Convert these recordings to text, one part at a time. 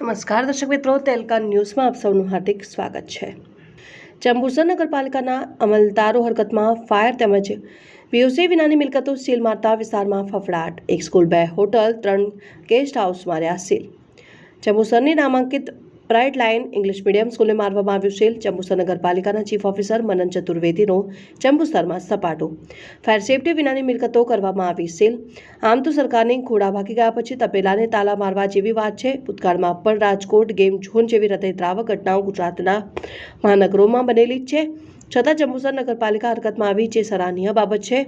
નમસ્કાર દર્શક મિત્રો, તેલકા ન્યૂઝમાં આપ સૌનું હાર્દિક સ્વાગત છે। જંબુસર નગરપાલિકાના અમલદારો હરકતમાં ફાયર તેમજ પીયુસી વિનાની મિલકતો સીલ મારતા વિસ્તારમાં ફફડાટ। એક સ્કૂલ, 2 હોટલ, 3 ગેસ્ટ હાઉસ માર્યા સીલ। જંબુસરની નામાંકિત બ્રાઇટ લાઇન ઇંગ્લિશ મીડિયમ સ્કૂલને મારવામાં આવ્યું સીલ। જંબુસર નગરપાલિકાના ચીફ ઓફિસર મનન ચતુર્વેદીનો જંબુસરમાં સપાટો। ફાયર સેફટી વિનાની મિલકતો કરવામાં આવી સીલ। આમ તો સરકારની ઘોડા ભાગી ગયા પછી તપેલાને તાલા મારવા જેવી વાત છે। ભૂતકાળમાં પણ રાજકોટ ગેમ ઝોન જેવી હૃદયદ્રાવક ઘટનાઓ ગુજરાતના મહાનગરોમાં બનેલી જ છે, છતાં જંબુસર નગરપાલિકા હરકતમાં આવી, જે સરાહનીય બાબત છે।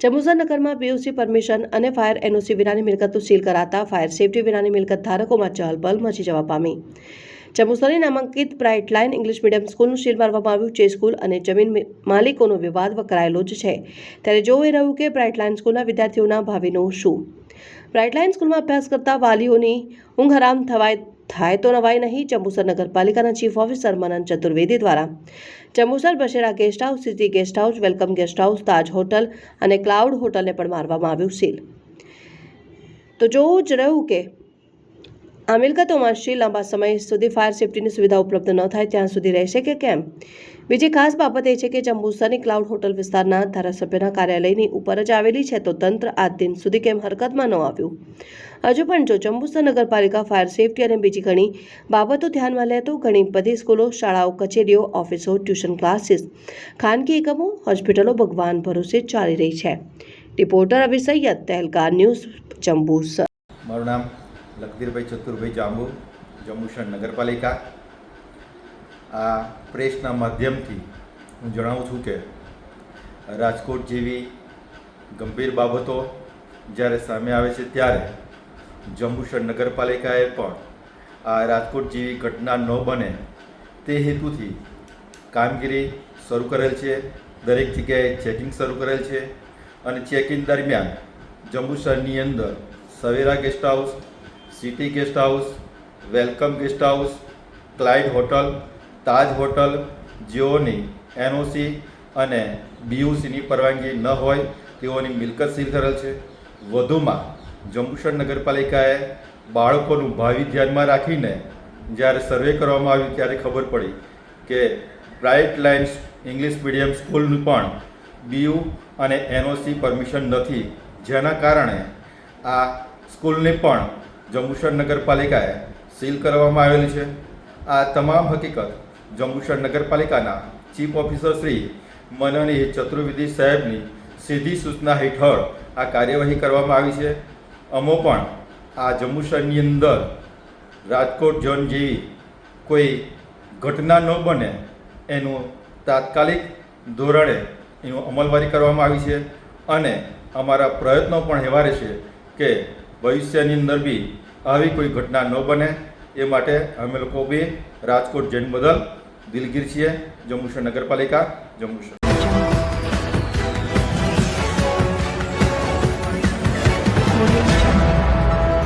જંબુસર નગરમાં પીયુસી પરમિશન અને ફાયર એનઓસી વિનાની મિલકતો સીલ કરાતા ફાયર સેફટી વિનાની મિલકત ધારકોમાં ચહલપહલ મચી જવા પામી। જંબુસરની નામાંકિત બ્રાઇટ લાઇન ઇંગ્લિશ મીડિયમ સ્કૂલનું સીલ મારવામાં આવ્યું, જે સ્કૂલ અને જમીન માલિકોનો વિવાદ વકરાયેલો જ છે। ત્યારે જોવું એ રહ્યું કે બ્રાઇટ લાઇન સ્કૂલના વિદ્યાર્થીઓના ભાવિનું શું। બ્રાઇટ લાઇન સ્કૂલમાં અભ્યાસ કરતા વાલીઓની ઊંઘ હરામ થાય તો નવાઈ નહીં। જંબુસર નગરપાલિકાના ચીફ ઓફિસર મનન ચતુર્વેદી દ્વારા Jambusar Bashera guest house, city guest house, welcome guest house, Taj hotel અને ક્લાઉડ હોટલને પણ મારવામાં આવ્યું સીલ। તો જોવું જ રહ્યું કે આ મિલકતોમાં સીલ લાંબા સમય સુધી ફાયર સેફટીની સુવિધા ઉપલબ્ધ ન થાય ત્યાં સુધી રહેશે કે કેમ। બીજી ખાસ બાબત એ છે કે જંબુસરની ક્લાઉડ હોટલ વિસ્તારના ધારાસભ્યના કાર્યાલયની ઉપર જ આવેલી છે, તો તંત્ર આજ દિન સુધી કેમ હરકતમાં ન આવ્યું। હજુ પણ જો જંબુસર નગરપાલિકા ફાયર સેફટી અને બીજી ઘણી બાબતો ધ્યાનમાં લે તો ઘણી બધી સ્કૂલો, શાળાઓ, કચેરીઓ, ઓફિસો, ટ્યુશન ક્લાસીસ, ખાનગી એકમો, હોસ્પિટલો ભગવાન ભરોસે ચાલી રહી છે। રિપોર્ટર અભી સૈયદ, તહેલકા ન્યૂઝ, જંબુસર। મારું નામ લખધીરભાઈ ચતુરભાઈ જાંબુ, જંબુસર નગરપાલિકા। આ પ્રેસના માધ્યમથી હું જણાવું છું કે રાજકોટ જેવી ગંભીર બાબતો જ્યારે સામે આવે છે ત્યારે જંબુસર નગરપાલિકાએ પણ આ રાજકોટ જેવી ઘટના ન બને તે હેતુથી કામગીરી શરૂ કરેલ છે। દરેક જગ્યાએ ચેકિંગ શરૂ કરેલ છે અને ચેકિંગ દરમિયાન જંબુસરની અંદર Savera guest house, city guest house, welcome guest house, Clyde hotel, Taj hotel જેઓની એનઓસી અને બીયુસીની પરવાનગી ન હોય તેઓની મિલકત સીલ કરેલ છે। વધુમાં જંબુસર નગરપાલિકાએ બાળકોનું ભાવિ ધ્યાનમાં રાખીને જ્યારે સર્વે કરવામાં આવ્યું ત્યારે ખબર પડી કે બ્રાઇટ લાઇન ઇંગ્લિશ મીડિયમ સ્કૂલનું પણ બીયુ અને એનઓસી પરમિશન નથી, જેના કારણે આ સ્કૂલને પણ જંબુસર નગરપાલિકાએ સીલ કરવામાં આવેલી છે। આ તમામ હકીકત જંબુસર નગરપાલિકાના ચીફ ઓફિસર શ્રી મનન ચતુર્વેદી સાહેબની સીધી સૂચના હેઠળ આ કાર્યવાહી કરવામાં આવી છે। અમો પણ આ જંબુસરની અંદર રાજકોટ ઝોન જેવી કોઈ ઘટના ન બને એનું તાત્કાલિક ધોરણે એનું અમલવારી કરવામાં આવી છે અને અમારા પ્રયત્નો પણ એવા રહેશે કે ભવિષ્યની અંદર બી આવી કોઈ ઘટના ન બને એ માટે અમે લોકો બી રાજકોટ ઝોન બદલ દિલગીર છીએ। જંબુસર નગરપાલિકા, જંબુસર।